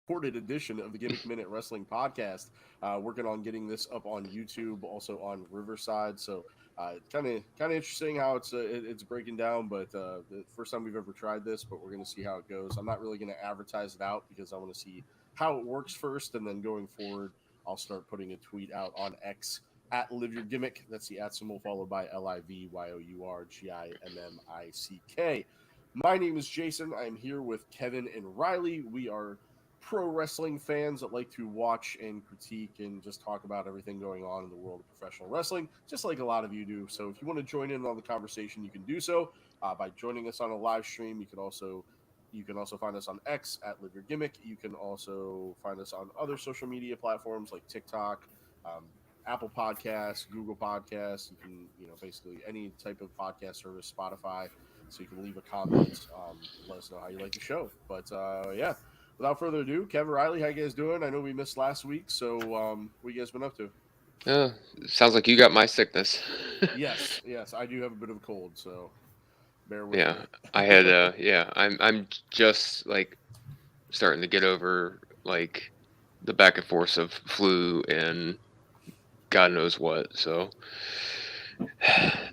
recorded edition of the Gimmick Minute Wrestling Podcast. Working on getting this up on YouTube, also on Riverside. So kind of interesting how it's breaking down. But the first time we've ever tried this, but we're going to see how it goes. I'm not really going to advertise it out because I want to see how it works first, and then going forward, I'll start putting a tweet out on X at Live Your Gimmick. That's the at symbol followed by LIVYOURGIMMICK. My name is Jason. I'm here with Kevin and Riley. We are pro wrestling fans that like to watch and critique and just talk about everything going on in the world of professional wrestling, just like a lot of you do. So if you want to join in on the conversation, you can do so by joining us on a live stream. You can also find us on X at Live Your Gimmick. You can also find us on other social media platforms like TikTok, Apple Podcasts, Google Podcasts. You can, basically any type of podcast service, Spotify. So you can leave a comment, let us know how you like the show. But yeah, without further ado, Kevin, Riley, how you guys doing? I know we missed last week, so what you guys been up to? Uh, Sounds like you got my sickness. Yes, I do have a bit of a cold, so bear with Yeah, me. I had. I'm just like starting to get over like the back and forth of flu and God knows what. So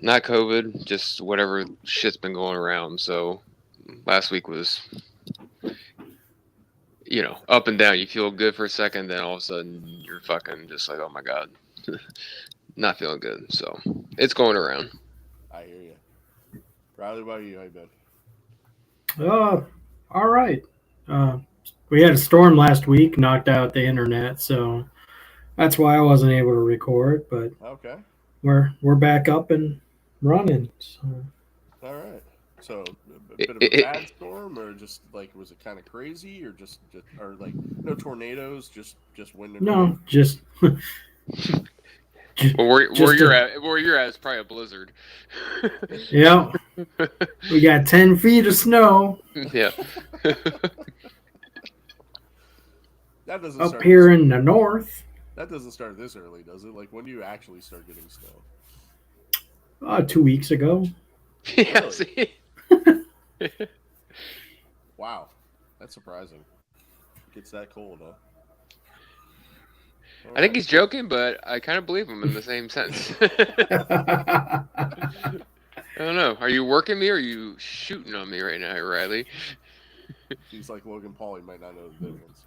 not COVID, just whatever shit's been going around. So last week was up and down. You feel good for a second, then all of a sudden you're fucking just like, oh my God, not feeling good. So it's going around. I hear you. Riley, what about you? How you been? Uh, all right. Uh, we had a storm last week, knocked out the internet, so that's why I wasn't able to record. But Okay, we're back up and running. So all right. So a It, bit of a it, bad storm, or just like was it kind of crazy, or just or like no tornadoes, just wind and no, rain? just Well, where just you're a at, is probably a blizzard. yeah. We got 10 feet of snow Yeah. That doesn't up start this here in the early. north. That doesn't start this early, does it? Like when do you actually start getting snow? 2 weeks ago. Yeah. Really? See. Wow, that's surprising. It gets that cold, huh? All I think right. he's joking, but I kind of believe him in the same sense. I don't know. Are you working me or are you shooting on me right now, Riley? He's like Logan Paul. He might not know the difference.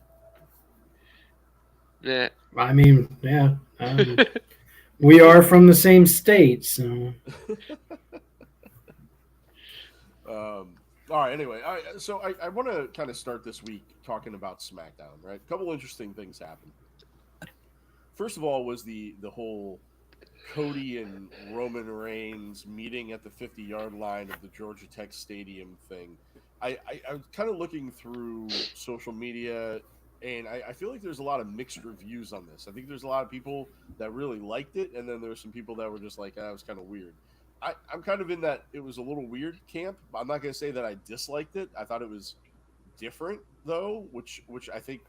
Nah. I mean, yeah. We are from the same state, so All right. Anyway, so I want to kind of start this week talking about SmackDown. Right, a couple interesting things happened. First of all, was the whole Cody and Roman Reigns meeting at the 50-yard line of the Georgia Tech Stadium thing. I was kind of looking through social media, and I feel like there's a lot of mixed reviews on this. I think there's a lot of people that really liked it, and then there's some people that were just like, that was kind of weird. I'm kind of in that it was a little weird camp. I'm not going to say that I disliked it. I thought it was different, though, which I think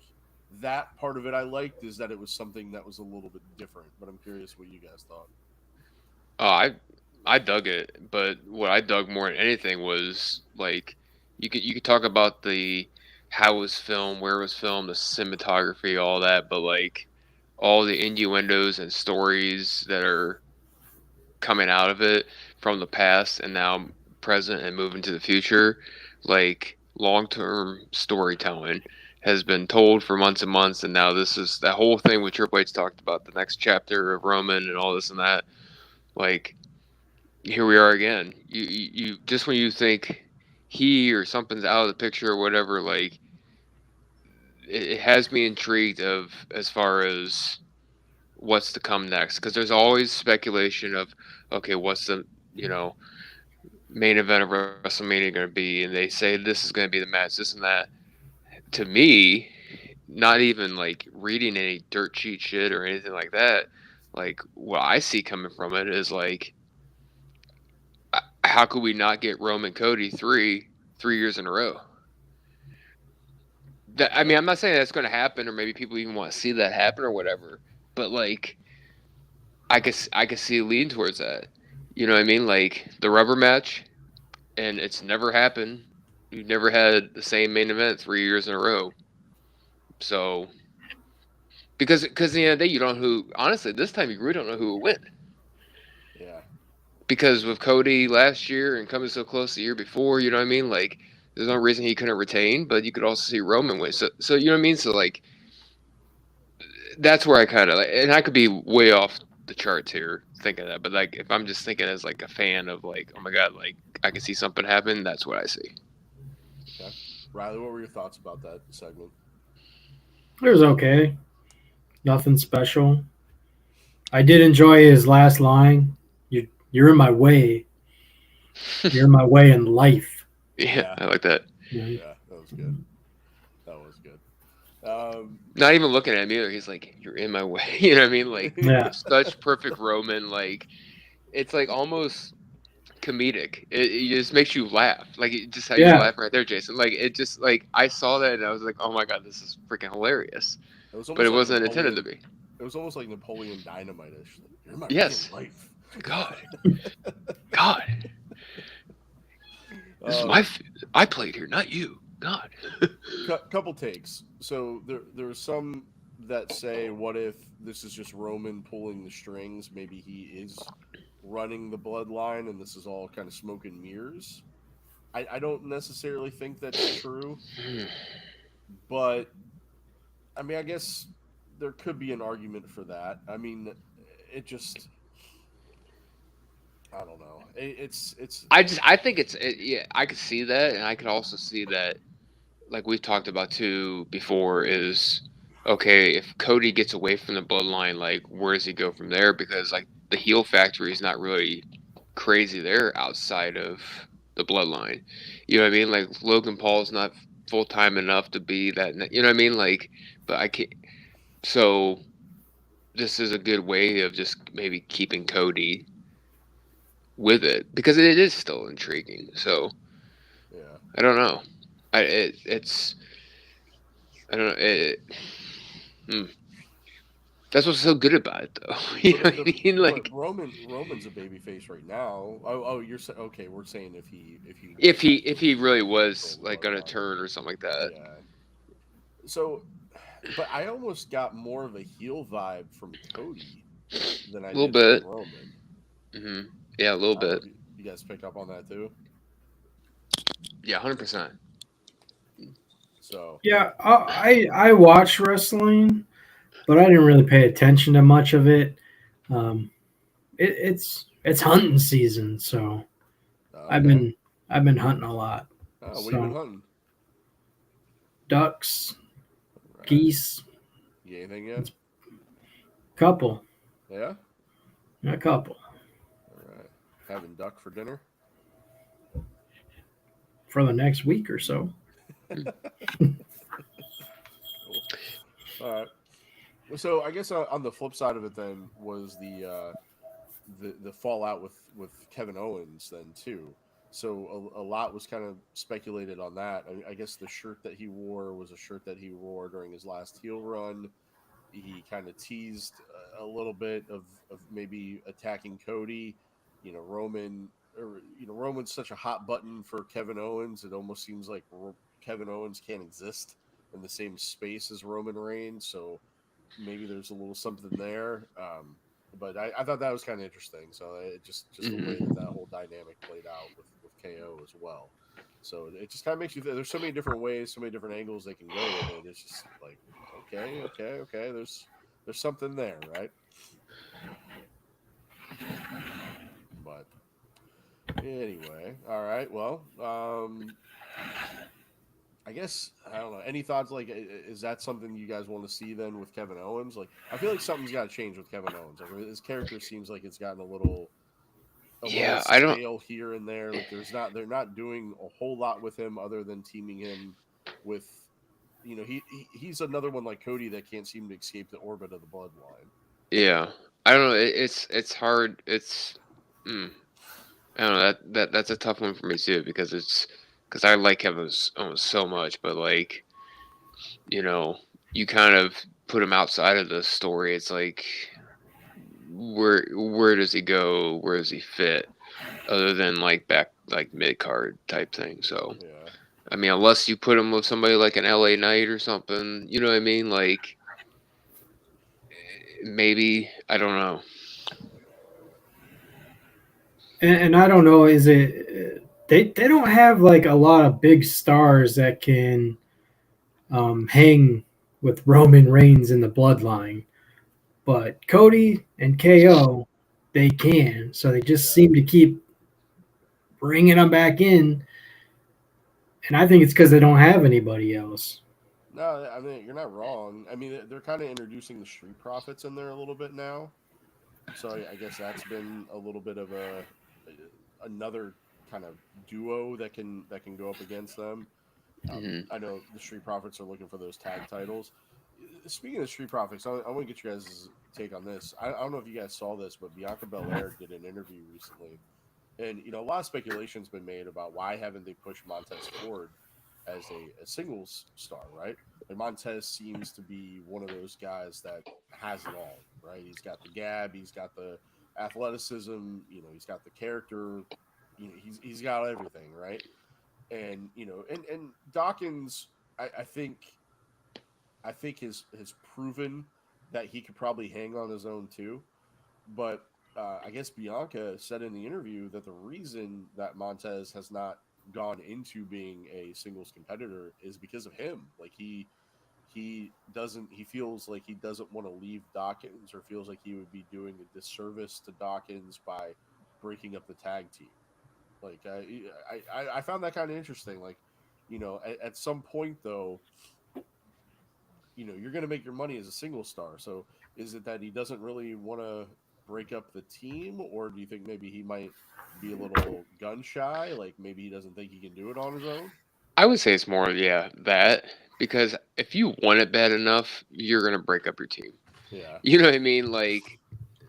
that part of it I liked is that it was something that was a little bit different. But I'm curious what you guys thought. Oh, I dug it, but what I dug more than anything was like you could talk about the how it was filmed, where it was filmed, the cinematography, all that, but like all the innuendos and stories that are coming out of it from the past and now present and moving to the future, like long-term storytelling has been told for months and months, and now this is that whole thing with Triple H talked about the next chapter of Roman and all this and that. Like here we are again. You just when you think he or something's out of the picture or whatever, like it has me intrigued of as far as what's to come next because there's always speculation of okay, what's the you know main event of WrestleMania going to be, and they say this is going to be the match, this and that. To me, not even like reading any dirt sheet shit or anything like that. Like what I see coming from it is like how could we not get Roman Cody three years in a row? I Yeah, mean, I'm not saying that's going to happen, or maybe people even want to see that happen or whatever. But like, I could see it leading towards that. You know what I mean? Like the rubber match, and it's never happened. You've never had the same main event 3 years in a row. So because at the end of the day, you don't know who. Honestly, this time you really don't know who will win. Yeah. Because with Cody last year and coming so close the year before, you know what I mean? Like, there's no reason he couldn't retain, but you could also see Roman win. So you know what I mean? So like, that's where I kind of like, and I could be way off the charts here thinking that, but like, if I'm just thinking as like a fan of like, oh my god, like I can see something happen, that's what I see. Okay. Riley, what were your thoughts about that segment? It was okay. Nothing special. I did enjoy his last line. You're in my way. You're in my way in life. Yeah, I like that. Yeah, that was good. That was good. Not even looking at him either. He's like, "You're in my way." You know what I mean? Like, Yeah. such perfect Roman. Like, it's like almost comedic. It just makes you laugh. Like, just how you're Yeah. laughing right there, Jason. Like, it just like I saw that and I was like, "Oh my god, this is freaking hilarious." It was But almost it like wasn't intended to be. It was almost like Napoleon Dynamite-ish. Like, you're my Yes. way in life. God, God, this is my. I played here, not you. God. Couple takes. So there are some that say, what if this is just Roman pulling the strings? Maybe he is running the bloodline and this is all kind of smoke and mirrors. I don't necessarily think that's true, but I mean, I guess there could be an argument for that. I mean, it just, I don't know. It's. I think yeah. I could see that, and I could also see that, like we've talked about too before, is okay if Cody gets away from the bloodline, like where does he go from there? Because like the heel factory is not really crazy there outside of the bloodline. You know what I mean? Like Logan Paul's not full time enough to be that. You know what I mean? Like, but I can't. So this is a good way of just maybe keeping Cody with it because it is still intriguing. So Yeah. I don't know. It's I don't know. That's what's so good about it, though. You know what I mean? Like Roman's a babyface right now. Oh, you're okay. We're saying if he if he really was like gonna turn or something like that. Yeah. So, but I almost got more of a heel vibe from Cody than I Little did bit. from Roman. Mm-hmm. Yeah, a little bit. You guys pick up on that too? Yeah, 100%. So Yeah, I watch wrestling, but I didn't really pay attention to much of it. It's hunting season, so okay. I've been hunting a lot. What have you been hunting? Ducks, Right. geese. You anything yet? Couple. Yeah. A couple. All right. Having duck for dinner. For the next week or so. Cool. All right. So I guess on the flip side of it, then was the fallout with Kevin Owens then too. So a lot was kind of speculated on that. I guess the shirt that he wore was a shirt that he wore during his last heel run. He kind of teased a little bit of maybe attacking Cody. Roman's such a hot button for Kevin Owens. It almost seems like Kevin Owens can't exist in the same space as Roman Reigns. So maybe there's a little something there. But I thought that was kind of interesting. So it just the way that whole dynamic played out with KO as well. So it just kind of makes you there's so many different ways, so many different angles they can go with it. It's just like, okay. There's something there, right? But anyway, all right. Well, I guess I don't know. Any thoughts? Like, is that something you guys want to see then with Kevin Owens? Like, I feel like something's got to change with Kevin Owens. Like, his character seems like it's gotten a little stale here and there. Like, they're not doing a whole lot with him other than teaming him with, he's another one like Cody that can't seem to escape the orbit of the bloodline. Yeah, I don't know. It's hard. I don't know. That's a tough one for me too because I like Kevin Owens so much, but like, you kind of put him outside of the story. It's like, where does he go? Where does he fit? Other than like back like mid card type thing. So yeah. I mean, unless you put him with somebody like an LA Knight or something, you know what I mean? Like, maybe, I don't know. And I don't know, is it they don't have like a lot of big stars that can hang with Roman Reigns in the bloodline, but Cody and KO they can, so they just Yeah. seem to keep bringing them back in, and I think it's because they don't have anybody else. No, I mean you're not wrong. I mean they're kind of introducing the Street Profits in there a little bit now, so I guess that's been a little bit of another kind of duo that can go up against them. Hmm. I know the Street Profits are looking for those tag titles. Speaking of Street Profits, I want to get you guys' take on this. I don't know if you guys saw this, but Bianca Belair did an interview recently, and a lot of speculation's been made about why haven't they pushed Montez Ford as a singles star, right? And Montez seems to be one of those guys that has it all, right? He's got the gab, he's got the athleticism, he's got the character, he's got everything, right? And and Dawkins, I think has proven that he could probably hang on his own too. But I guess Bianca said in the interview that the reason that Montez has not gone into being a singles competitor is because of him. Like he feels like he doesn't want to leave Dawkins, or feels like he would be doing a disservice to Dawkins by breaking up the tag team. Like I found that kind of interesting. Like at some point though, you're going to make your money as a single star. So is it that he doesn't really want to break up the team, or do you think maybe he might be a little gun shy? Like maybe he doesn't think he can do it on his own? I would say it's more, yeah, that. Because if you want it bad enough, you're going to break up your team. Yeah. You know what I mean? Like,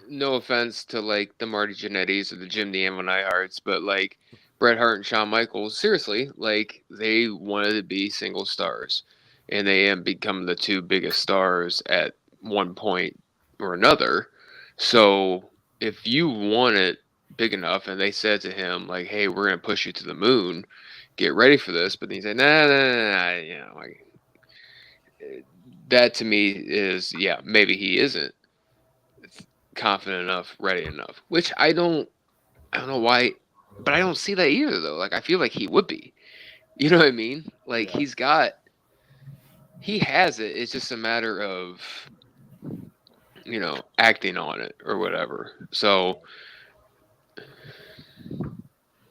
no offense to, like, the Marty Jannettis or the Jim D'Amo Neidharts, but, like, Bret Hart and Shawn Michaels, seriously, like, they wanted to be single stars. And they have become the two biggest stars at one point or another. So if you want it big enough, and they said to him, like, hey, we're going to push you to the moon, get ready for this. But then he said, nah, nah, nah, nah, like, that to me is, yeah, maybe he isn't confident enough, ready enough, which I don't know why, but I don't see that either though. Like I feel like he would be. You know what I mean? Like Yeah. he has it. It's just a matter of acting on it or whatever. So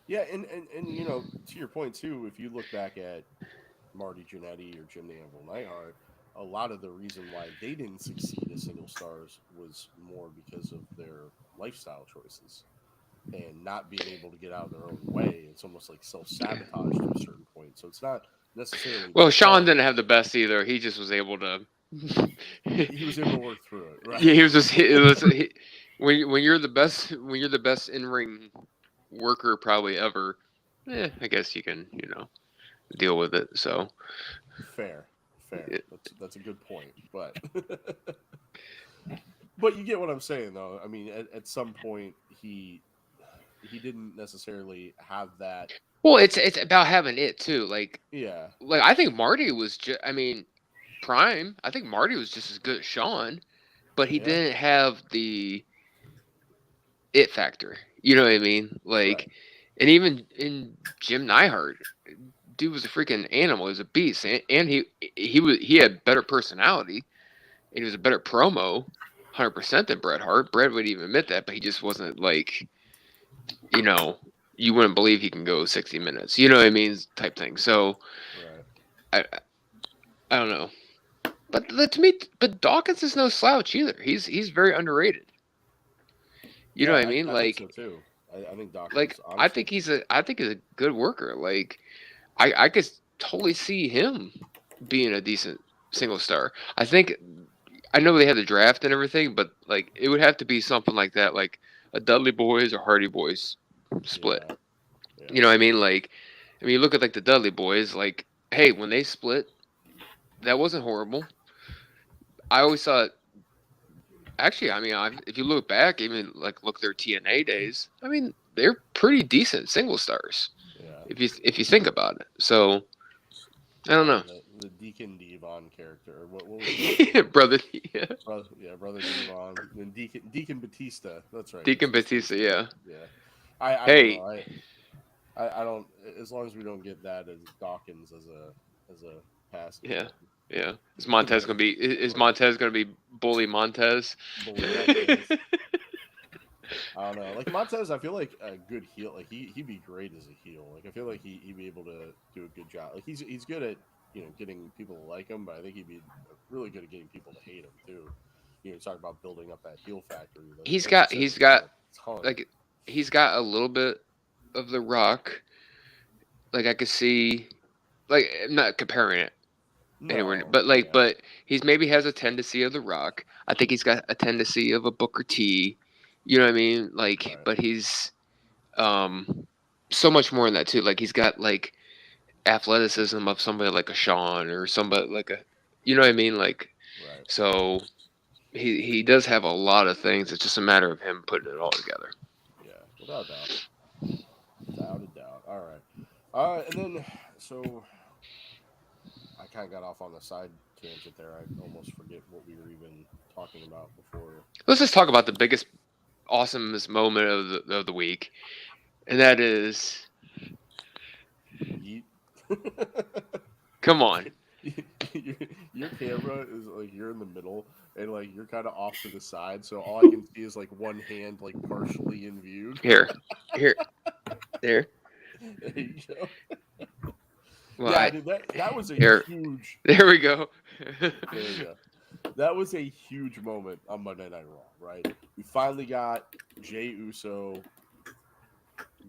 Yeah, and to your point too, if you look back at Marty Jannetty or Jim the Anvil Neidhart, a lot of the reason why they didn't succeed as single stars was more because of their lifestyle choices and not being able to get out of their own way. It's almost like self sabotage to a certain point. So it's not necessarily well, their Sean fault. didn't have the best either. He just was able to. He was able to work through it, right? Yeah, he was just. It was, when you're the best in ring worker probably ever. I guess you can deal with it. So Fair, fair. it, That's a good point, but but you get what I'm saying, though. I mean, at some point he didn't necessarily have that. well, it's about having it too. Yeah, Like I think Marty was just. I mean, prime. I think Marty was just as good as Sean, but he yeah, didn't have the it factor. You know what I mean? right. Like, and even in Jim Neihart, dude was a freaking animal. He was a beast, and he had better personality, and he was a better promo, 100% than Bret Hart. Bret would even admit that, but he just wasn't like, you know, you wouldn't believe he can go 60 minutes. You know what I mean? Type thing. So Right. I I don't know, but to me, but Dawkins is no slouch either. He's very underrated. You know Yeah, what I mean? I think so too. I think Dawkins, I honestly. think he's a good worker. Like I could totally see him being a decent single star. I know they had the draft and everything, but like it would have to be something like that, like a Dudley Boys or Hardy Boys split. Yeah, yeah, You know what I mean? Like, I mean, you look at like the Dudley Boys. Like, hey, when they split, that wasn't horrible. I always thought, actually, I mean, if you look back, even like look their TNA days. I mean, they're pretty decent single stars yeah. if you think about it. So I don't know. The Deacon Devon character. Or what was it? Brother, yeah. Brother Devon. And Deacon Batista. That's right. Deacon Batista, yeah. Yeah. I Hey. don't know. I don't. As long as we don't get that as Dawkins as a pass. Yeah. Yeah. Is Montez gonna be Bully Montez? Bully Montez. I don't know. Like Montez, I feel like a good heel. Like he'd be great as a heel. Like I feel like he'd be able to do a good job. Like he's good at getting people to like him, but I think he'd be really good at getting people to hate him too. Talk about building up that heel factory. Like, he's got a little bit of The Rock. Like I could see, like I'm not comparing it anywhere, but he's maybe has a tendency of The Rock. I think he's got a tendency of a Booker T. You know what I mean? Like, right. But he's so much more in that too. Like he's got like athleticism of somebody like a Shawn or somebody like a, you know what I mean? Like, right. So he does have a lot of things. It's just a matter of him putting it all together. Yeah, without a doubt. All right. And then so I kind of got off on the side tangent there. I almost forget what we were even talking about before. Let's just talk about the biggest, awesomest moment of the week, and that is. Come on. Your camera is like you're in the middle and like you're kind of off to the side, so all I can see is like one hand like partially in view. Here, there. There you go. Well, yeah, dude, that was a huge. There we go. There you go. That was a huge moment on Monday Night Raw, right? We finally got Jey Uso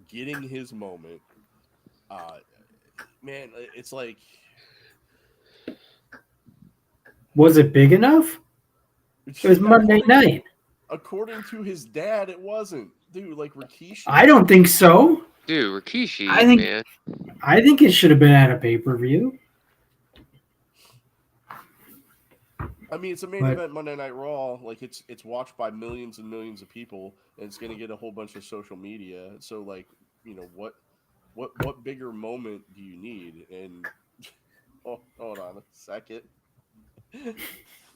getting his moment. Man, it's like. Was it big enough? It was Monday night. According to his dad, it wasn't. Dude, like Rikishi. I don't think so. Dude, Rikishi, man. I think it should have been at a pay-per-view. I mean, it's a main event Monday Night Raw. Like it's watched by millions and millions of people, and it's going to get a whole bunch of social media. So, like, what bigger moment do you need? And hold on a second.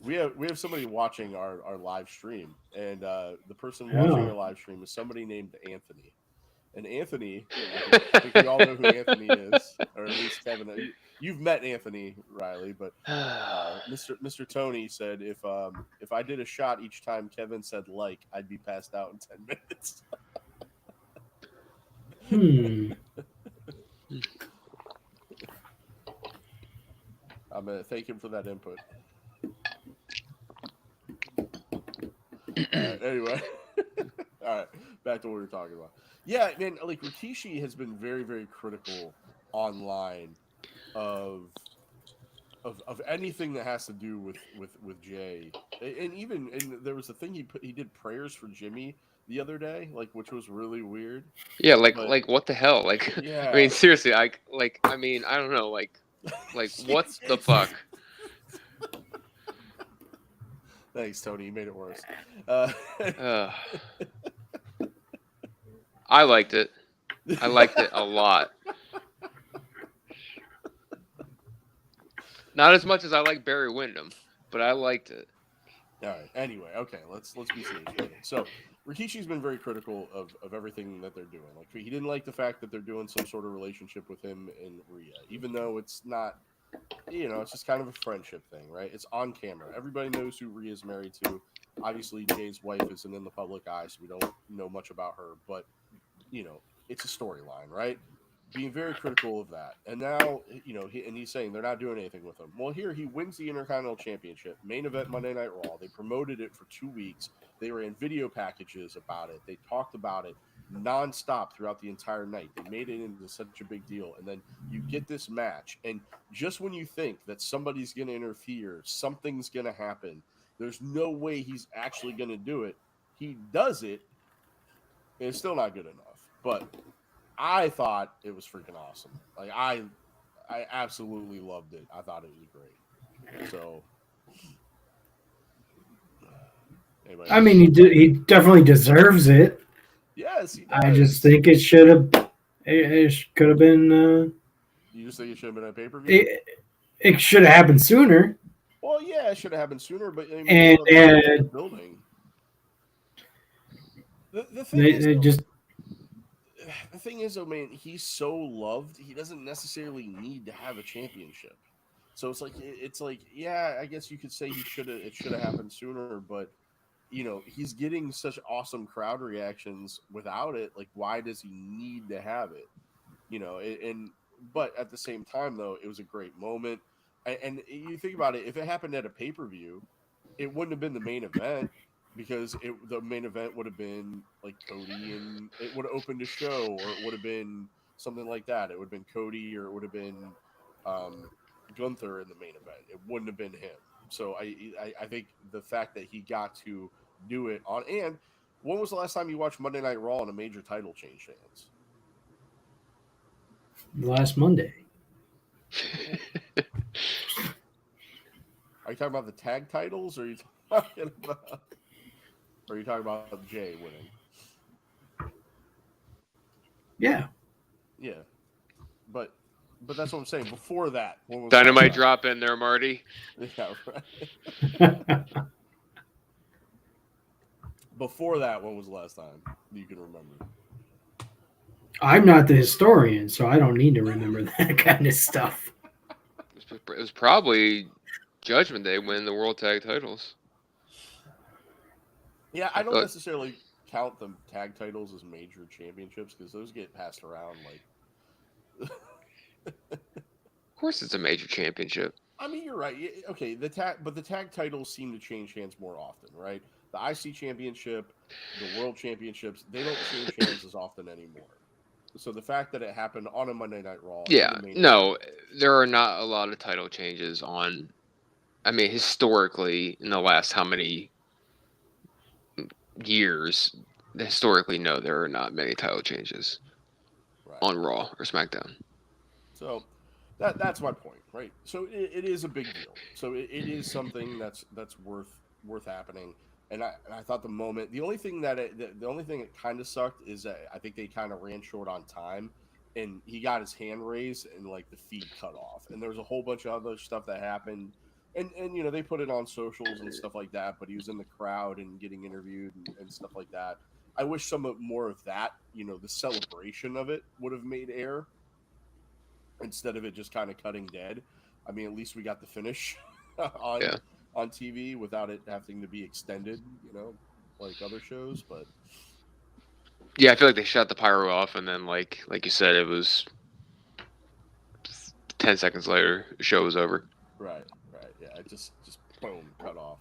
We have somebody watching our live stream, and the person watching our live stream is somebody named Anthony. And Anthony, I think we all know who Anthony is, or at least Kevin. You've met Anthony, Riley, but Mr. Tony said if I did a shot each time Kevin said like, I'd be passed out in 10 minutes. I'm gonna thank him for that input. Anyway, all right, back to what we were talking about. Yeah, man, like Rikishi has been very, very critical online of anything that has to do with Jay, and there was a thing he did prayers for Jimmy the other day, like which was really weird. Yeah, like what the hell? Like, yeah. I mean, seriously, I don't know, like what the fuck? Thanks, Tony. You made it worse. I liked it. I liked it a lot. Not as much as I like Barry Windham, but I liked it. All right. Anyway, okay. Let's be serious. So Rikishi's been very critical of everything that they're doing. Like he didn't like the fact that they're doing some sort of relationship with him and Rhea, even though it's not. It's just kind of a friendship thing, right? It's on camera. Everybody knows who Rhea's married to. Obviously, Jay's wife isn't in the public eye, so we don't know much about her. But, it's a storyline, right? Being very critical of that. And now, he's saying they're not doing anything with him. Well, here he wins the Intercontinental Championship, main event Monday Night Raw. They promoted it for 2 weeks. They were in video packages about it. They talked about it nonstop throughout the entire night. They made it into such a big deal. And then you get this match. And just when you think that somebody's going to interfere, something's going to happen, there's no way he's actually going to do it. He does it, and it's still not good enough. But I thought it was freaking awesome. Like, I absolutely loved it. I thought it was great. So, anybody I mean, he definitely deserves it. Yes, he does. I just think it could have been. You just think it should have been a pay-per-view? It should have happened sooner. Well, yeah, it should have happened sooner, but I mean, And they're building. The thing is, they though, just the thing is, though, man, he's so loved. He doesn't necessarily need to have a championship. So it's like, yeah, I guess you could say it should have happened sooner, but you know, he's getting such awesome crowd reactions without it. Like, why does he need to have it? You know, but at the same time, though, it was a great moment. And you think about it, if it happened at a pay-per-view, it wouldn't have been the main event because the main event would have been like Cody, and it would have opened a show, or it would have been something like that. It would have been Cody, or it would have been Gunther in the main event. It wouldn't have been him. So I think the fact that he got to do it on, and when was the last time you watched Monday Night Raw and a major title change hands? last Monday. Are you talking about the tag titles, or are you talking about Jay winning? Yeah. Yeah, but that's what I'm saying. Before that, when was Dynamite drop in there, Marty. Yeah, right. Before that, when was the last time you can remember? I'm not the historian, so I don't need to remember that kind of stuff. It was probably Judgment Day winning the World Tag Titles. Yeah, I don't necessarily count the tag titles as major championships because those get passed around like. Of course, it's a major championship. I mean, you're right. Okay, the tag titles seem to change hands more often, right? The IC championship, the World Championships, they don't change hands as often anymore. So the fact that it happened on a Monday Night Raw, yeah, no, there are not a lot of title changes on. I mean, historically, in the last how many years, historically, no, there are not many title changes on Raw or SmackDown. So that's my point, right? So it is a big deal. So it is something that's worth happening. And I thought the only thing that kind of sucked is that I think they kind of ran short on time, and he got his hand raised and like the feed cut off, and there was a whole bunch of other stuff that happened, and you know, they put it on socials and stuff like that, but he was in the crowd and getting interviewed and stuff like that. I wish more of that, you know, the celebration of it would have made air instead of it just kind of cutting dead. I mean, at least we got the finish on TV without it having to be extended, you know, like other shows. But yeah, I feel like they shut the pyro off, and then like you said, it was 10 seconds later, the show was over. Right, yeah, it just boom, cut off.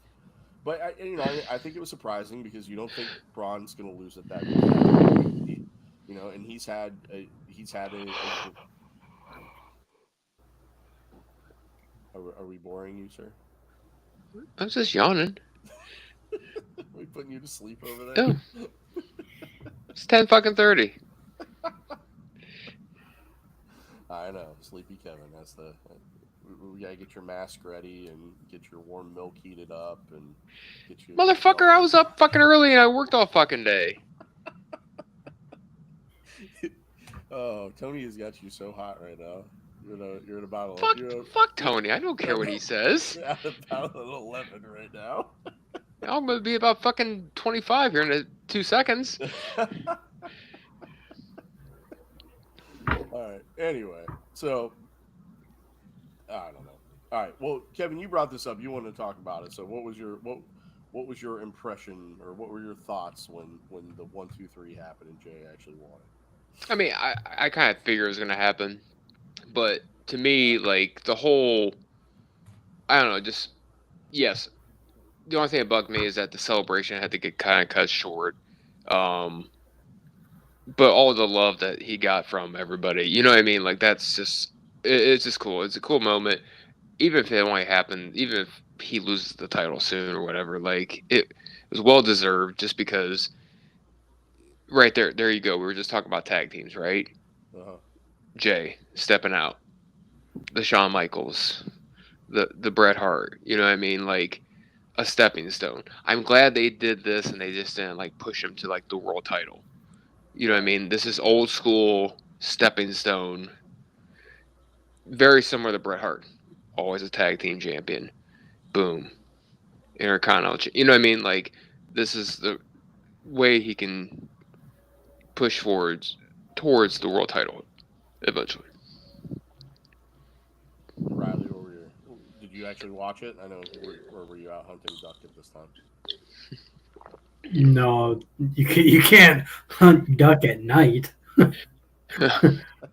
But I think it was surprising because you don't think Braun's going to lose at that, you know, and he's had a. Are we boring you, sir? I was just yawning. Are we putting you to sleep over there? Yeah. It's 10:30. I know, sleepy Kevin. That's we gotta get your mask ready and get your warm milk heated up and get you. Motherfucker, I was up fucking early and I worked all fucking day. Oh, Tony has got you so hot right now. You're at about fuck Tony. I don't care what he says. You're at about 11 right now. I'm gonna be about fucking 25 here in 2 seconds. All right. Anyway, so I don't know. All right. Well, Kevin, you brought this up. You wanted to talk about it. So, what was your impression, or what were your thoughts when the 1, 2, 3 happened and Jay actually won it? I mean, I kind of figured it was gonna happen, but to me, like the whole, I don't know, just yes. The only thing that bugged me is that the celebration had to get kind of cut short. But all the love that he got from everybody, you know what I mean? Like that's just, it's just cool. It's a cool moment, even if it only happened, even if he loses the title soon or whatever. Like it was well deserved, just because. Right there you go. We were just talking about tag teams, right? Uh-huh. Jay stepping out, the Shawn Michaels, the Bret Hart. You know what I mean? Like a stepping stone. I'm glad they did this and they just didn't like push him to like the world title. You know what I mean? This is old school stepping stone. Very similar to Bret Hart. always a tag team champion. Boom. Intercontinental. You know what I mean? Like, this is the way he can push forwards towards the world title eventually. Riley, did you actually watch it? I know, or were you out hunting duck at this time? No, you can't hunt duck at night.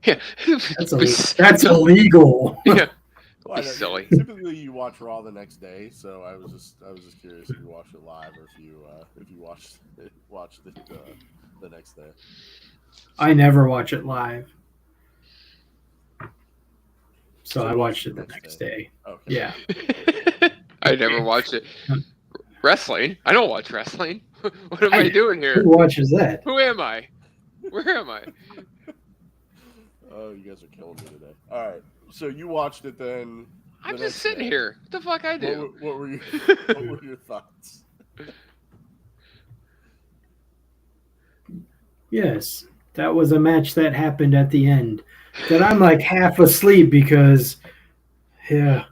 Yeah, That's illegal. Yeah, Well, silly. Typically, you watch Raw the next day, so I was just curious if you watched it live or if you watched it the next day. I never watch it live, so I watched it the next day. Okay. Yeah. I never watched it. Wrestling? I don't watch wrestling. What am I doing here? Who watches that? Who am I? Where am I? Oh, you guys are killing me today. All right, so you watched it then. I'm just sitting here. What the fuck I do? What were your thoughts? Yes, that was a match that happened at the end. That I'm like half asleep because, yeah,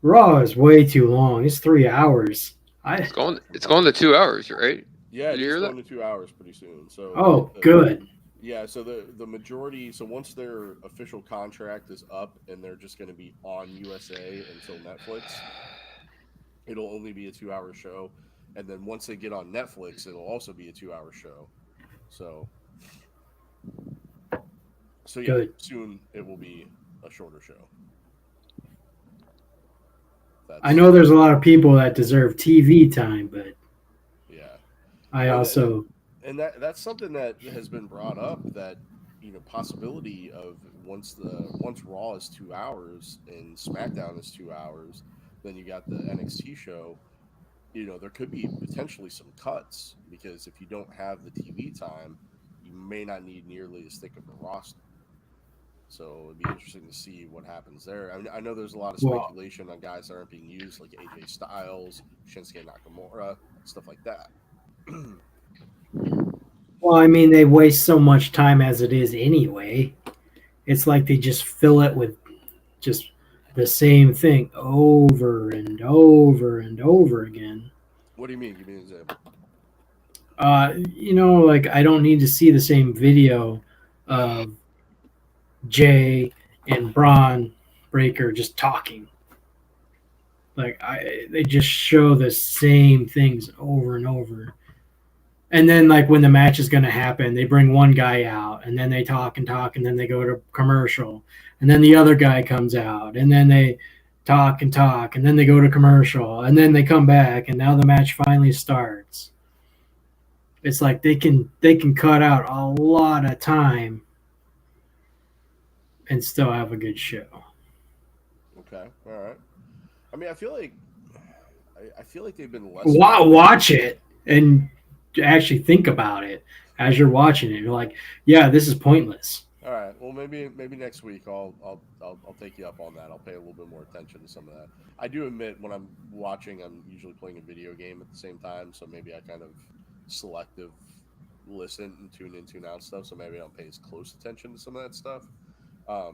Raw is way too long. It's 3 hours. It's going to 2 hours, right? Yeah, Did you it's hear going that? to 2 hours pretty soon. So Oh, good. Yeah, so the majority. So once their official contract is up and they're just going to be on USA until Netflix, it'll only be a 2-hour show, and then once they get on Netflix, it'll also be a 2-hour show. So yeah, Good. soon it will be a shorter show. I know there's a lot of people that deserve TV time, but yeah, I also and that's something that has been brought up, that possibility of once Raw is 2 hours and SmackDown is 2 hours, then you got the NXT show. There could be potentially some cuts, because if you don't have the TV time, you may not need nearly as thick of a roster. So it'd be interesting to see what happens there. I know there's a lot of speculation on guys that aren't being used, like AJ Styles, Shinsuke Nakamura, stuff like that. well, I mean, they waste so much time as it is anyway. It's like they just fill it with just the same thing over and over and over again. What do you mean? Give me an example. Like, I don't need to see the same video of Jay and Braun Breaker just talking. Like, they just show the same things over and over. And then, like, when the match is going to happen, they bring one guy out, and then they talk, and then they go to commercial, and then the other guy comes out, and then they talk, and then they go to commercial, and then they come back, and now the match finally starts. It's like they can cut out a lot of time and still have a good show. Okay, all right. I mean, I feel like they've been less. Watch it and actually think about it as you're watching it. You're like, yeah, this is pointless. All right. Well, maybe next week I'll take you up on that. I'll pay a little bit more attention to some of that. I do admit, when I'm watching, I'm usually playing a video game at the same time, so maybe I kind of selective listen and tune in, tune out stuff. So maybe I don't pay as close attention to some of that stuff. I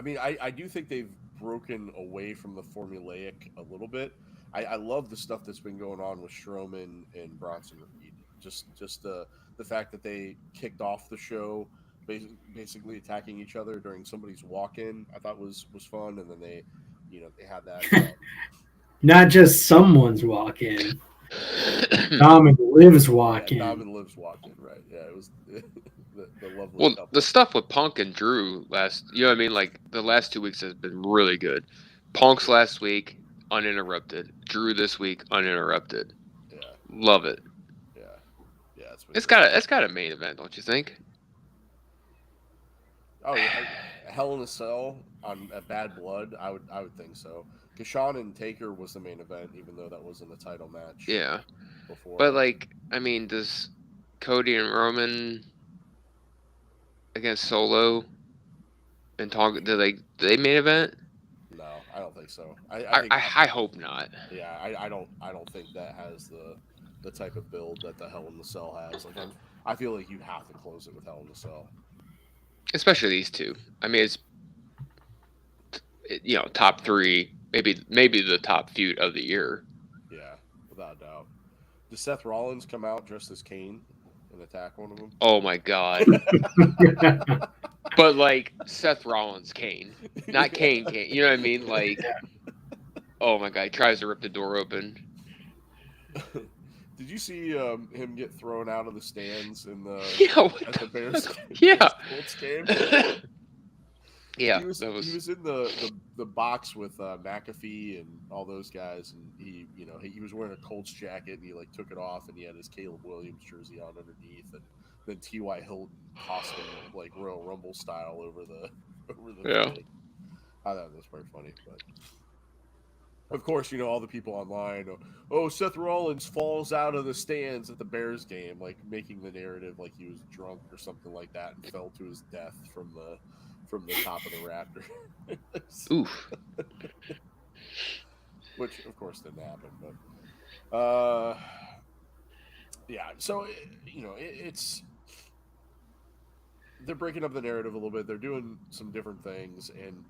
mean, I do think they've broken away from the formulaic a little bit. I love the stuff that's been going on with Strowman and Bronson Reed. Just the fact that they kicked off the show basically attacking each other during somebody's walk-in, I thought was fun. And then they had that. Not just someone's walk-in. Dom and Liv's walk-in. Dom and Liv's walk-in, right? Yeah, it was the lovely. Well, couple. the stuff with Punk and Drew like the last 2 weeks has been really good. Punk's last week, uninterrupted. Drew this week, uninterrupted. Yeah. Love it. Yeah. It's got a main event, don't you think? Oh, yeah. Hell in a Cell on Bad Blood, I would think so. Because Shawn and Taker was the main event, even though that wasn't a title match. Yeah. Before. But, like, I mean, does Cody and Roman against Solo and Tonga, do they main event? No, I don't think so. I hope not. Yeah, I don't think that has the type of build that the Hell in the Cell has. Like, I feel like you have to close it with Hell in the Cell. Especially these two. I mean, top 3, maybe the top feud of the year. Yeah, without a doubt. Does Seth Rollins come out dressed as Kane and attack one of them? Oh my god! But like Seth Rollins, Kane, not Kane. You know what I mean? Like, oh my god, he tries to rip the door open. Did you see him get thrown out of the stands in the Yeah, at the Bears? yeah. Colts game. Yeah, he was in the box with McAfee and all those guys, and he was wearing a Colts jacket, and he like took it off, and he had his Caleb Williams jersey on underneath, and then T.Y. Hilton tossed him like Royal Rumble style over the Yeah. thing. I thought that was pretty funny, but of course, all the people online. Oh, Seth Rollins falls out of the stands at the Bears game, like making the narrative like he was drunk or something like that, and fell to his death from the top of the Raptor. Oof. Which, of course, didn't happen. But yeah. So it's they're breaking up the narrative a little bit. They're doing some different things, and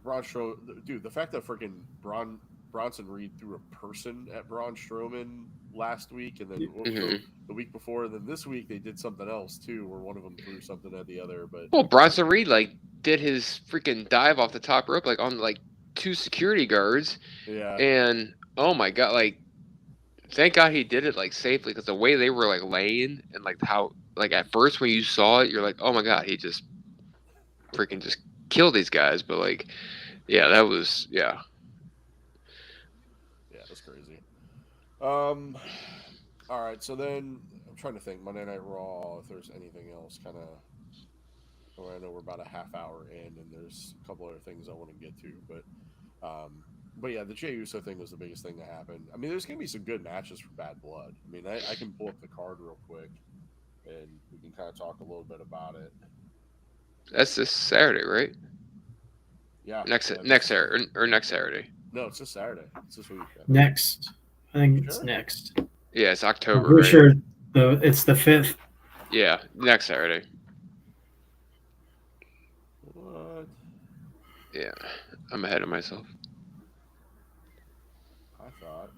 Braun Strowman, dude, the fact that freaking Bronson Reed threw a person at Braun Strowman last week, and then the week before, and then this week they did something else too, where one of them threw something at the other. But Bronson Reed like did his freaking dive off the top rope like on like 2 security guards. Yeah. And oh my god, like thank God he did it like safely, because the way they were like laying and like how like at first when you saw it, you're like, oh my god, he just freaking just killed these guys. But like, yeah, that was that's crazy. All right, so then I'm trying to think Monday Night Raw if there's anything else kind of. I know we're about a half hour in, and there's a couple other things I want to get to, but yeah, the Jey Uso thing was the biggest thing that happened. I mean, there's gonna be some good matches for Bad Blood. I mean, I can pull up the card real quick, and we can kind of talk a little bit about it. That's this Saturday, right? Yeah. Next Saturday or next Saturday. No, it's this Saturday. It's this week. Next, I think it's next. Yeah, it's October. I'm pretty sure it's the 5th. Yeah, next Saturday. What? Yeah, I'm ahead of myself. I thought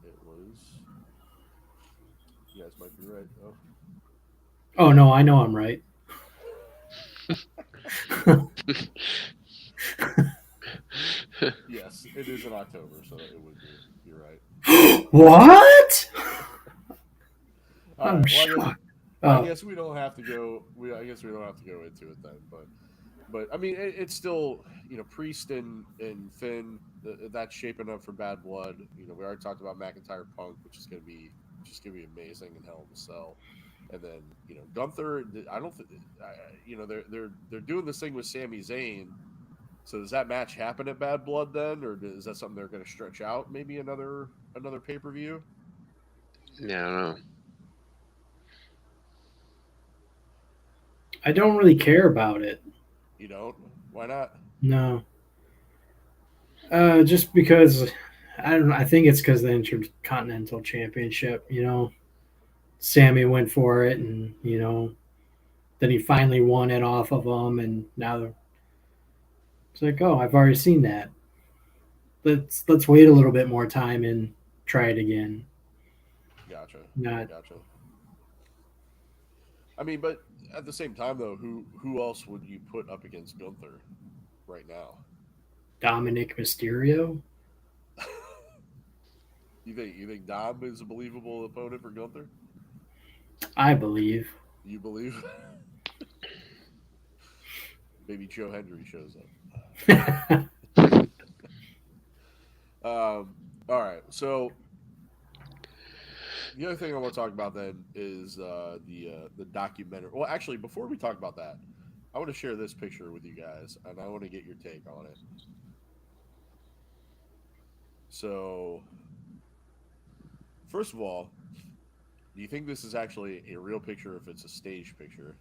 it was. You guys might be right, though. Oh no, I know I'm right. Yes, it is in October, so it would be. You're right. What? I'm Well, shocked. I guess we don't have to go. I guess we don't have to go into it then. But I mean, it's still Priest and Finn. That's shaping up for Bad Blood. We already talked about McIntyre Punk, which is gonna be amazing and Hell in a Cell. And then Gunther. I don't think they're doing this thing with Sami Zayn. So does that match happen at Bad Blood then, or is that something they're going to stretch out? Maybe another pay-per-view. Yeah, I don't know. I don't really care about it. You don't? Why not? No. Just because I don't know. I think it's because the Intercontinental Championship. Sammy went for it, and then he finally won it off of him, and now it's like, oh, I've already seen that. Let's wait a little bit more time and try it again. Gotcha. Gotcha. I mean, but at the same time, though, who else would you put up against Gunther right now? Dominic Mysterio. You think Dom is a believable opponent for Gunther? I believe. You believe? Maybe Joe Hendry shows up. All right, so the other thing I want to talk about then is the documentary. Well, actually, before we talk about that, I want to share this picture with you guys, and I want to get your take on it. So, first of all, do you think this is actually a real picture, or if it's a stage picture?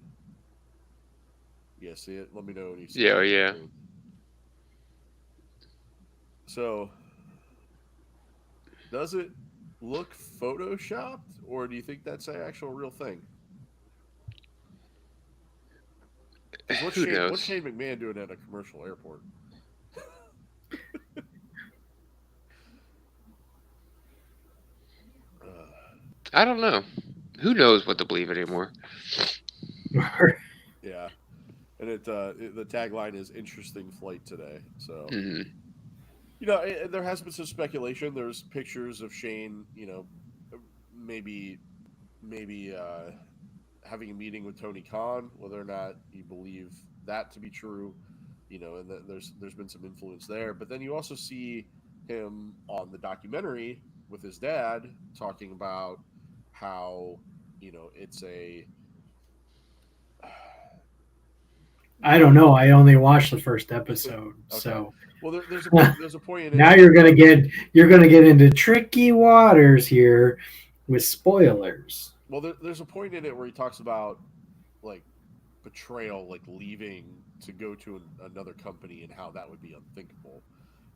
You guys see it? Let me know when you see it. Yeah. So, does it look photoshopped, or do you think that's an actual real thing? Who knows? What's Shane McMahon doing at a commercial airport? I don't know. Who knows what to believe anymore? Yeah, and the tagline is "Interesting flight today." So Hmm. there has been some speculation. There's pictures of Shane, maybe maybe having a meeting with Tony Khan, whether or not you believe that to be true, and there's been some influence there. But then you also see him on the documentary with his dad talking about how it's a I don't know. I only watched the first episode, okay. so Well, there's a point in now it. you're gonna get into tricky waters here with spoilers. Well, there's a point in it where he talks about like betrayal, like leaving to go to another company, and how that would be unthinkable.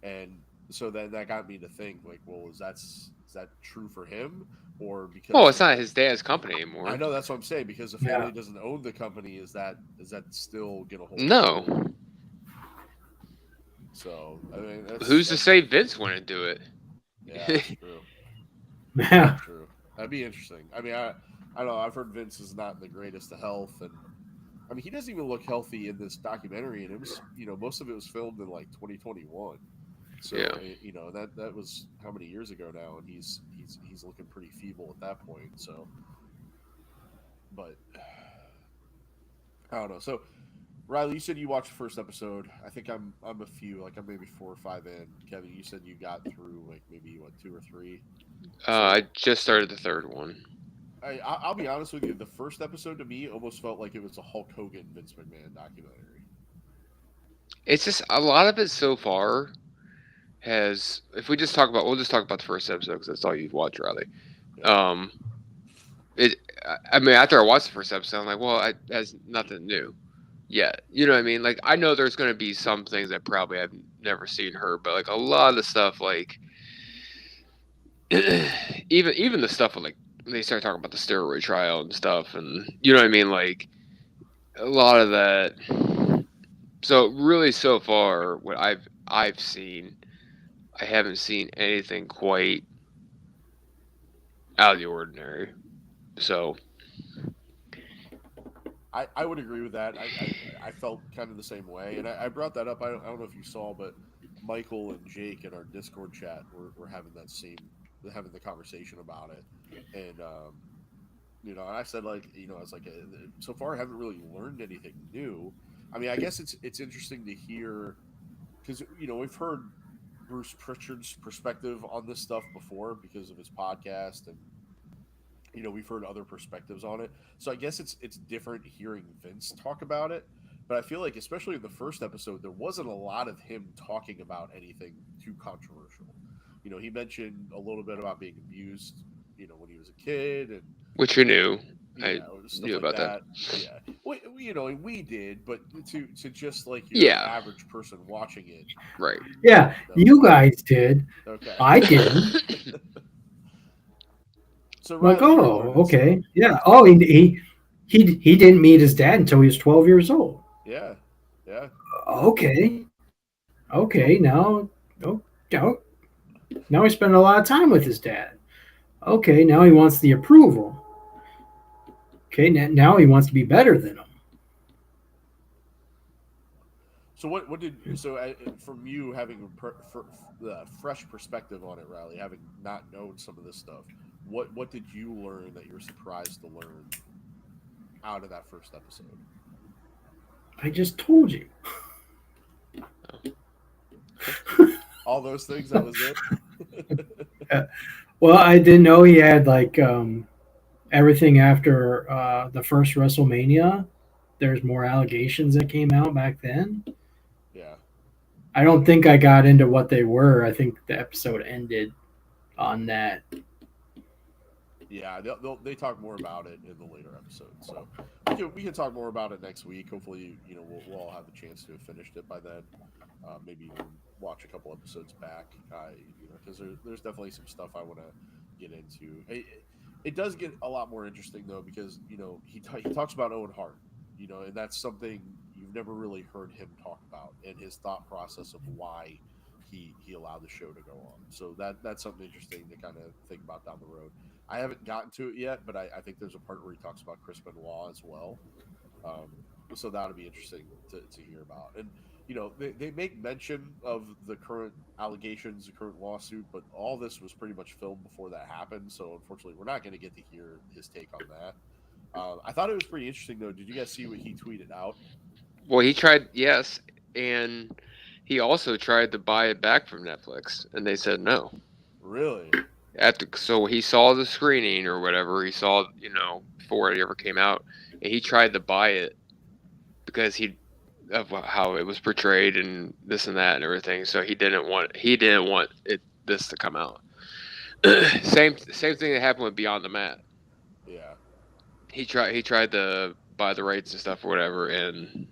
And so then that got me to think, like, well, is that true for him, or Well, because it's not his dad's company I anymore. know that's what I'm saying, because the Yeah. family doesn't own the company, is that still gonna hold No. true? So I mean, Who's to say Vince wouldn't do it? yeah, that's true. Yeah. That's true. That'd be interesting. I mean, I don't know. I've heard Vince is not in the greatest of health, and I mean, he doesn't even look healthy in this documentary, and it was, most of it was filmed in like 2021. So Yeah. that was how many years ago now, and he's looking pretty feeble at that point. So, but I don't know. So, Riley, you said you watched the first episode. I think I'm a few, like I'm maybe 4 or 5 in. Kevin, you said you got through like maybe 2 or 3. I just started the third one. I'll be honest with you. The first episode to me almost felt like it was a Hulk Hogan Vince McMahon documentary. It's just a lot of it so far has. If we'll just talk about the first episode because that's all you've watched, Riley. Yeah. It. I mean, after I watched the first episode, I'm like, well, that's nothing new. Yeah, you know what I mean. Like, I know there's going to be some things that probably I've never seen her, but like a lot of the stuff, like even the stuff with like they start talking about the steroid trial and stuff, and you know what I mean. Like a lot of that. So really, so far, what I've seen, I haven't seen anything quite out of the ordinary. So I would agree with that. I felt kind of the same way, and I brought that up. I don't know if you saw, but Michael and Jake in our Discord chat were having having the conversation about it, and and I said, like, I was like, so far I haven't really learned anything new. I mean, I guess it's interesting to hear, because we've heard Bruce Pritchard's perspective on this stuff before because of his podcast, and we've heard other perspectives on it. So I guess it's different hearing Vince talk about it. But I feel like, especially in the first episode, there wasn't a lot of him talking about anything too controversial. He mentioned a little bit about being abused, when he was a kid, and which you knew, I stuff knew like about that. Yeah, we did, but to just like your average person watching it, Right? Yeah, you guys did. Okay, I didn't. So Like, Riley, you're oh, learning okay, stuff. yeah. Oh, he didn't meet his dad until he was 12 years old. Yeah. Okay, now, oh, now he spent a lot of time with his dad. Okay, now he wants the approval. Okay, now he wants to be better than him. So from you having a fresh perspective on it, Riley, having not known some of this stuff, what did you learn that you were surprised to learn out of that first episode? I just told you. All those things, that was it? Well, I didn't know he had like everything after the first WrestleMania. There's more allegations that came out back then. Yeah. I don't think I got into what they were. I think the episode ended on that. Yeah, they talk more about it in the later episodes. So we can talk more about it next week. Hopefully, we'll all have a chance to have finished it by then. Maybe even watch a couple episodes back. Because there's definitely some stuff I want to get into. It does get a lot more interesting though, because he talks about Owen Hart, and that's something you've never really heard him talk about, and his thought process of why he allowed allow the show to go on. So that's something interesting to kind of think about down the road. I haven't gotten to it yet, but I think there's a part where he talks about Chris Benoit as well. So that'll be interesting to hear about. And they make mention of the current allegations, the current lawsuit, but all this was pretty much filmed before that happened. So unfortunately, we're not going to get to hear his take on that. I thought it was pretty interesting, though. Did you guys see what he tweeted out? Well, he tried, yes, and he also tried to buy it back from Netflix, and they said no. Really? So he saw the screening or whatever. He saw, before it ever came out, and he tried to buy it because of how it was portrayed and this and that and everything. So he didn't want this to come out. Same thing that happened with Beyond the Mat. Yeah. He tried to buy the rights and stuff or whatever, and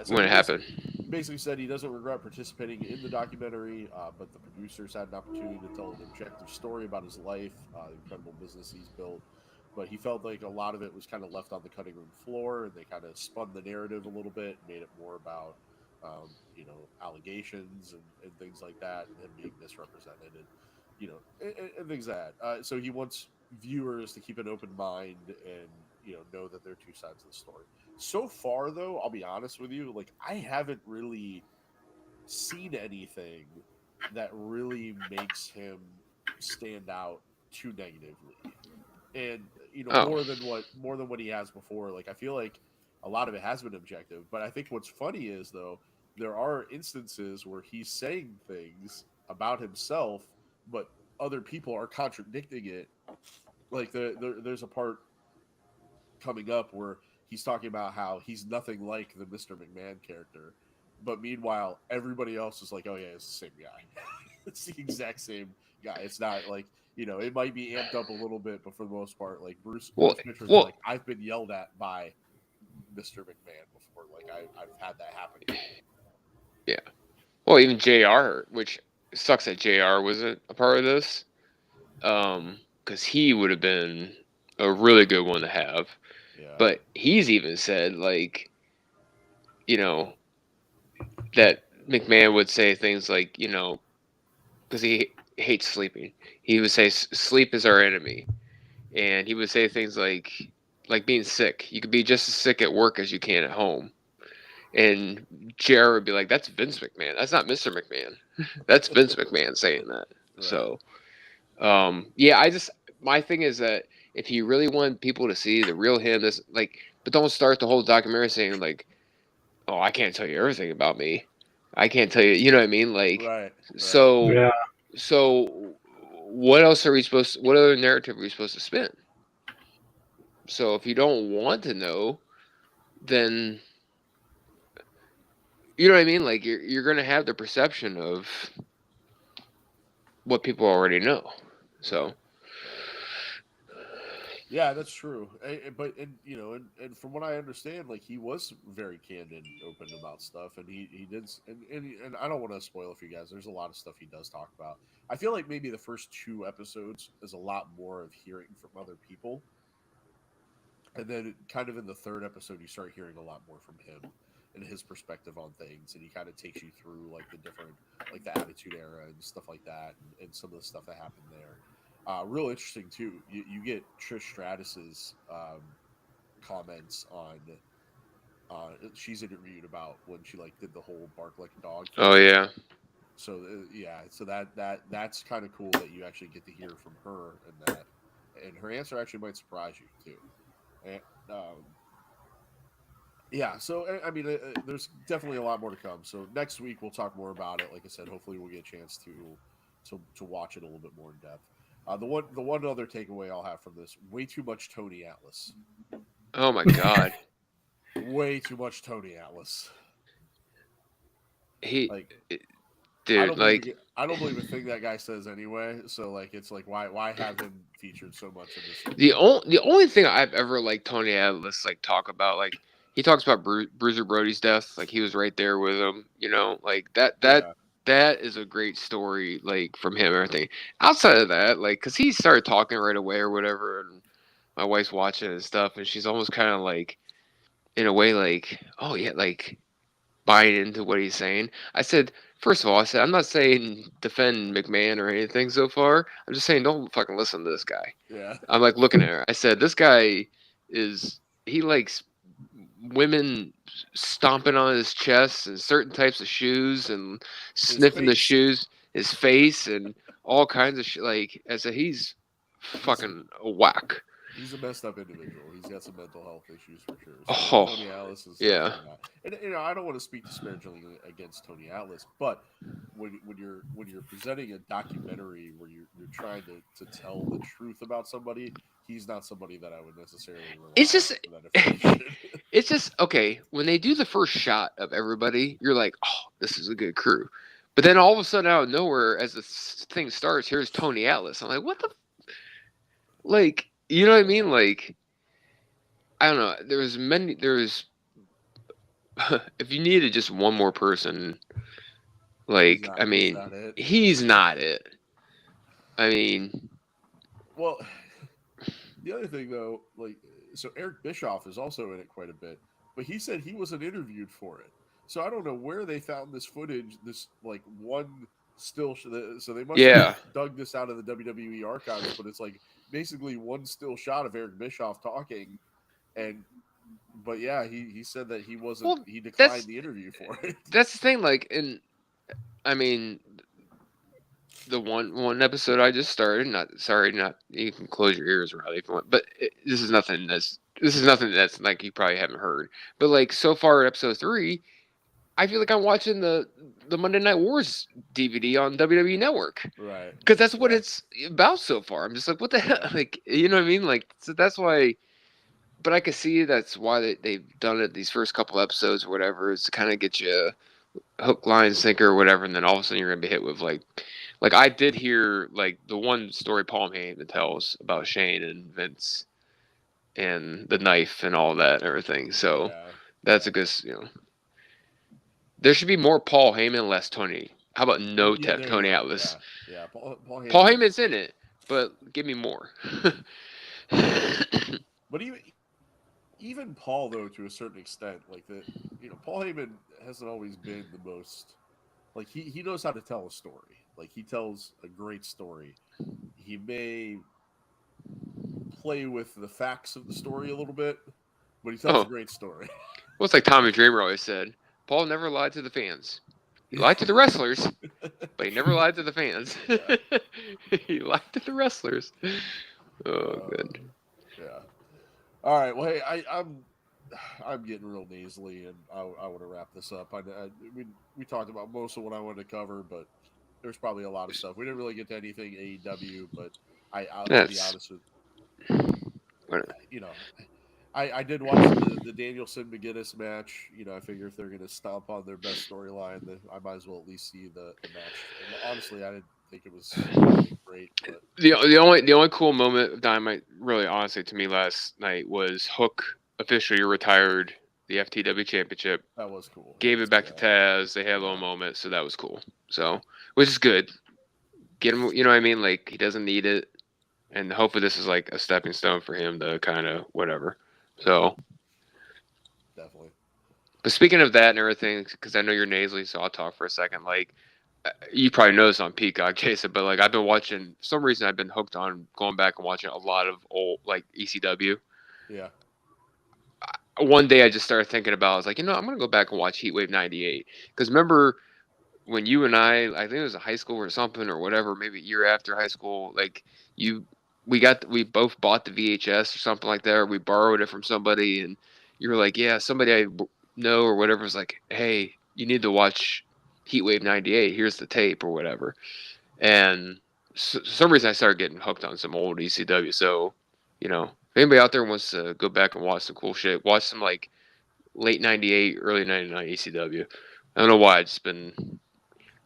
so when it happened, basically said he doesn't regret participating in the documentary, but the producers had an opportunity to tell an objective story about his life, the incredible business he's built. But he felt like a lot of it was kind of left on the cutting room floor, and they kind of spun the narrative a little bit, made it more about, allegations and things like that, and him being misrepresented, and things like that. So he wants viewers to keep an open mind and know that there are two sides of the story. So far, though, I'll be honest with you, like I haven't really seen anything that really makes him stand out too negatively. And more than what he has before. Like I feel like a lot of it has been objective, but I think what's funny is though there are instances where he's saying things about himself, but other people are contradicting it. Like there's a part coming up where he's talking about how he's nothing like the Mr. McMahon character, but meanwhile everybody else is like, oh yeah, it's the same guy. It's the exact same guy. It's not like. It might be amped up a little bit, but for the most part, like Bruce Pritchard's like, I've been yelled at by Mr. McMahon before. Like I've had that happen. Yeah. Well, even JR, which sucks that JR wasn't a part of this, because he would have been a really good one to have. Yeah. But he's even said like, that McMahon would say things like, because he hates sleeping. He would say sleep is our enemy, and he would say things like being sick. You could be just as sick at work as you can at home. And JR would be like, "That's Vince McMahon. That's not Mr. McMahon. That's Vince McMahon saying that." Right. So, my thing is that if you really want people to see the real him, but don't start the whole documentary saying like, "Oh, I can't tell you everything about me. I can't tell you." You know what I mean? Like, right. So. Yeah. So, what else are we supposed to, what other narrative are we supposed to spin? So, if you don't want to know, then, you know what I mean? Like, you're going to have the perception of what people already know. So. Yeah, that's true. But from what I understand, like he was very candid, open about stuff, and he did. And I don't want to spoil it for you guys. There's a lot of stuff he does talk about. I feel like maybe the first 2 episodes is a lot more of hearing from other people, and then kind of in the 3rd episode, you start hearing a lot more from him and his perspective on things, and he kind of takes you through like the different, like the Attitude Era and stuff like that, and some of the stuff that happened there. Real interesting too. You get Trish Stratus's comments on. She's interviewed about when she like did the whole bark like a dog thing. Oh yeah. So so that's kind of cool that you actually get to hear from her and her answer actually might surprise you too. And so I mean, there's definitely a lot more to come. So next week we'll talk more about it. Like I said, hopefully we'll get a chance to watch it a little bit more in depth. The one other takeaway I'll have from this: way too much Tony Atlas. Oh my god! Way too much Tony Atlas. Dude, I don't believe a thing that guy says anyway. So like, it's like why have him featured so much in this? The only thing I've ever like Tony Atlas like talk about, like he talks about Bruiser Brody's death, like he was right there with him, like that. Yeah. That is a great story, like, from him and everything. Outside of that, like, because he started talking right away or whatever, and my wife's watching and stuff, and she's almost kind of, like, in a way, like, oh, yeah, like, buying into what he's saying. I said, First of all, I said I'm not saying defend McMahon or anything so far. I'm just saying don't fucking listen to this guy. Yeah. I'm like looking at her. I said this guy he likes women stomping on his chest and certain types of shoes and sniffing the face. shoes, his face and all kinds of shit. Like I said, he's fucking a whack. He's a messed up individual. He's got some mental health issues for sure. Oh, Tony Atlas is yeah. definitely not. And I don't want to speak disparagingly against Tony Atlas, but when you're presenting a documentary where you're trying to tell the truth about somebody, he's not somebody that I would necessarily rely It's just- on for that information. It's just okay when they do the first shot of everybody. You're like, oh, this is a good crew. But then all of a sudden, out of nowhere, as the thing starts, here's Tony Atlas. I'm like, what the? Like, you know what I mean? Like, I don't know. There's if you needed just one more person, like, I mean, he's not it. I mean, well, the other thing though, like, so Eric Bischoff is also in it quite a bit, but he said he wasn't interviewed for it. So I don't know where they found this footage, this like one still. So they must Yeah. have dug this out of the WWE archives, but it's like basically one still shot of Eric Bischoff talking, but yeah, he said that he wasn't. Well, he declined the interview for it. that's the thing. Like, I mean, the one episode I just started. Not you can close your ears, Riley, if you want. But this is nothing that's like you probably haven't heard. But like so far, episode 3, I feel like I'm watching the Monday Night Wars DVD on WWE Network. Right. Because that's what it's about so far. I'm just like, what the hell? Like, you know what I mean? Like, so that's why. But I can see that's why they've done it these first couple episodes or whatever, is to kind of get you hook, line, sinker, or whatever, and then all of a sudden you're gonna be hit with like I did hear like the one story Paul Heyman tells about Shane and Vince and the knife and all that and everything. So that's a good, there should be more Paul Heyman, less Tony. How about no Tony Atlas? Yeah. Paul Heyman's in it, but give me more. But even Paul, though, to a certain extent, like Paul Heyman hasn't always been the most, like he knows how to tell a story. Like he tells a great story. He may play with the facts of the story a little bit, but he tells a great story. Well, it's like Tommy Dreamer always said, Paul never lied to the fans. He lied to the wrestlers, but he never lied to the fans. He lied to the wrestlers. Oh, good. Yeah. All right. Well, hey, I'm getting real nasally, and I want to wrap this up. We talked about most of what I wanted to cover, but there's probably a lot of stuff. We didn't really get to anything AEW, but I'll be honest with I did watch the Danielson McGuinness match. I figure if they're going to stomp on their best storyline, then I might as well at least see the match. And honestly, I didn't think it was great. But the only cool moment of Dynamite, really honestly, to me last night was Hook officially retired the FTW Championship. That was cool. Gave it back to Taz. They had a little moment, so that was cool. So, which is good. Get him, you know what I mean? Like, he doesn't need it. And hopefully this is like a stepping stone for him to kind of whatever. So, definitely. But speaking of that and everything, because I know you're nasally, so I'll talk for a second. Like, you probably know this on Peacock, Jason, but like I've been watching. For some reason, I've been hooked on going back and watching a lot of old like ECW. Yeah. One day I just started thinking about. I was like, I'm gonna go back and watch Heatwave '98 because remember when you and I think it was in high school or something or whatever, maybe a year after high school, like we both bought the VHS or something like that, or we borrowed it from somebody, and you were like, yeah, somebody I know or whatever was like, hey, you need to watch Heatwave '98. Here's the tape or whatever. And for some reason I started getting hooked on some old ECW. So, if anybody out there wants to go back and watch some cool shit, watch some like late '98, early '99 ECW. I don't know why. It's been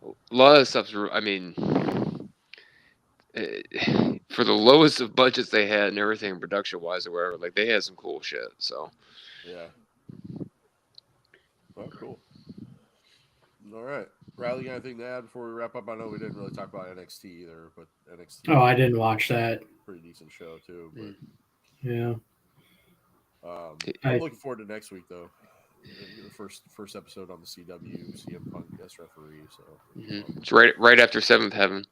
a lot of stuff's. I mean, for the lowest of budgets they had and everything, production wise or whatever, like they had some cool shit. So, yeah. Well, cool. All right, Riley, got anything to add before we wrap up? I know we didn't really talk about NXT either, but NXT. Oh, I didn't watch that. Pretty decent show too. But yeah. I'm looking forward to next week though. the first episode on the CW, CM Punk guest referee. So It's right after Seventh Heaven.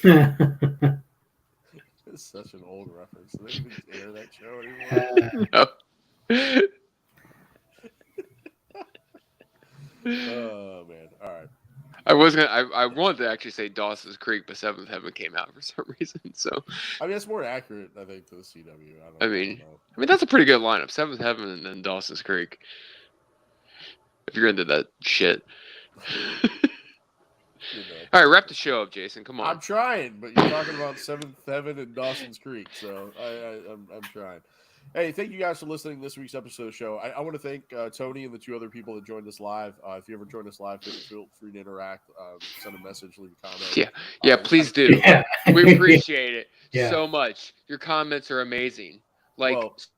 it's such an old reference. Do they even air that show anymore? Oh man! All right. I wanted to actually say Dawson's Creek, but Seventh Heaven came out for some reason. So I mean, it's more accurate, I think, to the CW. I mean, that's a pretty good lineup: Seventh Heaven and then Dawson's Creek. If you're into that shit. All right, wrap the show up, Jason. Come on. I'm trying, but you're talking about Seventh Heaven and Dawson's Creek, so I'm trying. Hey, thank you guys for listening to this week's episode of the show. I want to thank Tony and the two other people that joined us live. If you ever joined us live, feel free to interact, send a message, leave a comment. Yeah, please do. Yeah. We appreciate it Yeah. so much. Your comments are amazing,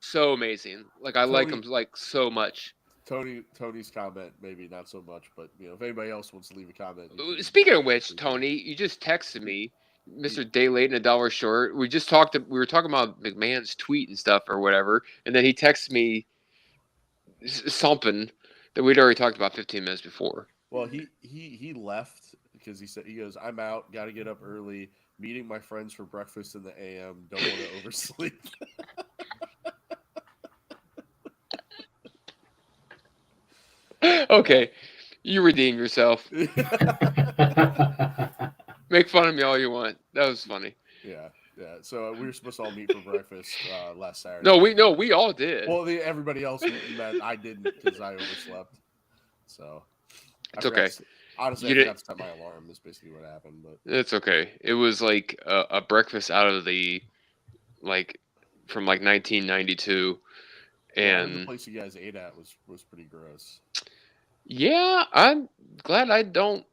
so amazing. Like I like them like so much. Tony's comment maybe not so much, but if anybody else wants to leave a comment. Speaking of which, Tony, you just texted me. Mr. Day late and a dollar short. We were talking about McMahon's tweet and stuff or whatever, and then he texted me something that we'd already talked about 15 minutes before. Well, he left because he goes, I'm out, got to get up early, meeting my friends for breakfast in the AM, don't want to oversleep. Okay, you redeemed yourself. Make fun of me all you want. That was funny. Yeah. So we were supposed to all meet for breakfast last Saturday. We all did. Well, everybody else met. I didn't because I overslept. So it's okay. Honestly, I forgot to set my alarm. That's basically what happened. But it's okay. It was like a breakfast out of the from 1992, and the place you guys ate at was pretty gross. Yeah, I'm glad I don't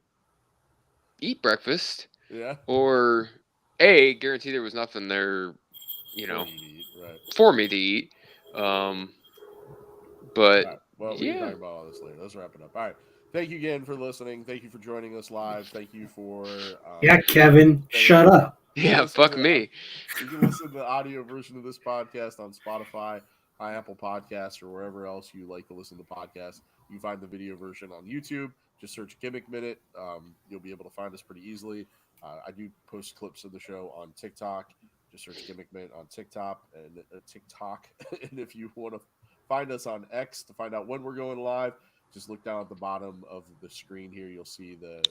eat breakfast. Yeah. Or guarantee there was nothing there, for me to eat. But right. Well, we yeah. can talk about all this later. Let's wrap it up. All right. Thank you again for listening. Thank you for joining us live. Thank you for Kevin, shut up. Yeah, fuck me. You can listen to the audio version of this podcast on Spotify, Apple Podcasts, or wherever else you like to listen to podcasts. You can find the video version on YouTube. Just search Gimmick Minute. You'll be able to find us pretty easily. I do post clips of the show on TikTok. Just search Gimmick Minute on TikTok and and if you want to find us on X to find out when we're going live, just look down at the bottom of the screen here. You'll see the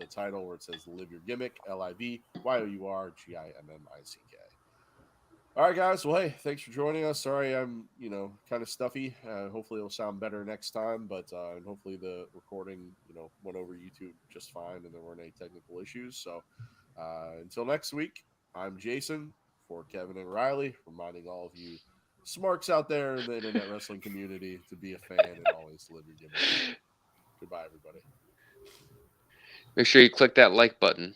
title where it says Live Your Gimmick, LIVYOURGIMMICK. All right, guys. Well, hey, thanks for joining us. Sorry I'm, kind of stuffy. Hopefully it'll sound better next time, but and hopefully the recording, went over YouTube just fine and there weren't any technical issues. So until next week, I'm Jason for Kevin and Riley, reminding all of you smarks out there in the internet wrestling community to be a fan and always live your gimmick. Goodbye, everybody. Make sure you click that like button.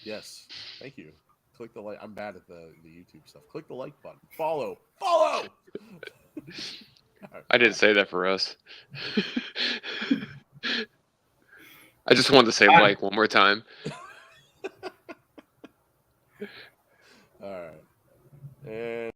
Yes. Thank you. Click the like. I'm bad at the YouTube stuff. Click the like button. Follow. Right, I didn't say that for us. I just wanted to say like one more time. All right. And